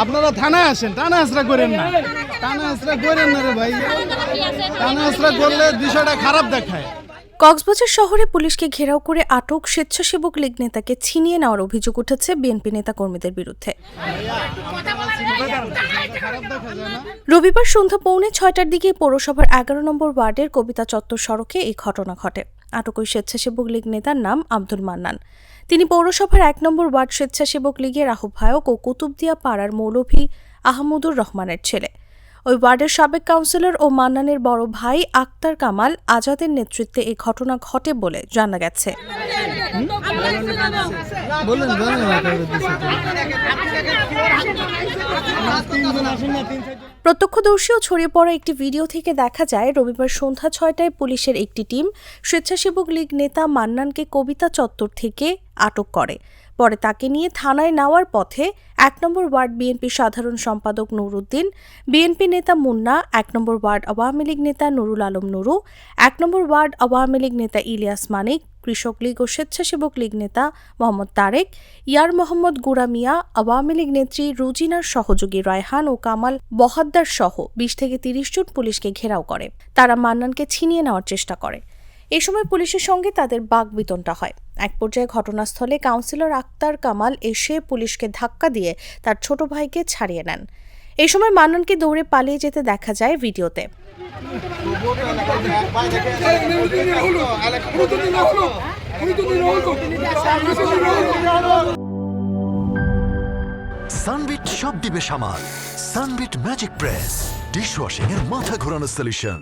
আপনারা থানায় আসেন, টানা হাসরা করেন না, টানা হাসরা করেন না রে ভাই, টানা হাসরা করলে বিষয়টা খারাপ দেখায়। কক্সবাজার শহরে পুলিশকে ঘেরাও করে আটক স্বেচ্ছাসেবক লীগ নেতাকে ছিনিয়ে নেওয়ার অভিযোগ উঠেছে বিএনপি নেতাকর্মীদের বিরুদ্ধে। রবিবার সন্ধ্যা 5:45টার দিকে পৌরসভার 11 নম্বর ওয়ার্ডের কবিতা চত্বর সড়কে এই ঘটনা ঘটে। আটক ওই স্বেচ্ছাসেবক লীগ নেতার নাম আব্দুল মান্নান। তিনি পৌরসভার 1 নম্বর ওয়ার্ড স্বেচ্ছাসেবক লীগের আহ্বায়ক ও কুতুবদিয়া পাড়ার মৌলভী আহমদুর রহমানের ছেলে। ওই ওয়ার্ডের সাবেক কাউন্সিলর ও মান্নানের বড় ভাই আক্তার কামাল আজাদের নেতৃত্বে এই ঘটনা ঘটে বলে জানা গেছে। প্রত্যক্ষদর্শী ও ছড়িয়ে পড়া একটি ভিডিও থেকে দেখা যায়, রবিবার সন্ধ্যা 6টায় পুলিশের একটি টিম স্বেচ্ছাসেবক লীগ নেতা মান্নানকে কবিতা চত্বর থেকে আটক করে। পরে তাকে নিয়ে থানায় নেওয়ার পথে 1 নম্বর ওয়ার্ড বিএনপি সাধারণ সম্পাদক নুরুদ্দিন, বিএনপি নেতা মুন্না, 1 নম্বর ওয়ার্ড আওয়ামী লীগ নেতা নুরুল আলম নুরু, 1 নম্বর ওয়ার্ড আওয়ামী লীগ নেতা ইলিয়াস মানিক, কৃষক লীগ ও স্বেচ্ছাসেবক লীগ নেতা মোহাম্মদ তারেক, ইয়ার মোহাম্মদ গুরামিয়া, আওয়ামী লীগ নেত্রী রুজিনার সহযোগী রায়হান ও কামাল বহাদ্দার সহ 20 থেকে 30 জন পুলিশকে ঘেরাও করে। তারা মান্নানকে ছিনিয়ে নেওয়ার চেষ্টা করে। এ সময় পুলিশের সঙ্গে তাদের বাকবিতণ্ডা হয়। এক পর্যায়ে ঘটনাস্থলে কাউন্সিলর আক্তার কামাল এসে পুলিশকে ধাক্কা দিয়ে তার ছোট ভাইকে ছাড়িয়ে নেন। এই সময় মান্নানকে দৌড়ে পালিয়ে যেতে দেখা যায় ভিডিওতে। সানবিট সব দিবে সামাল। সানবিট ম্যাজিক প্রেস ডিশওয়াশিং এর মাথা ঘোরানো সলিউশন।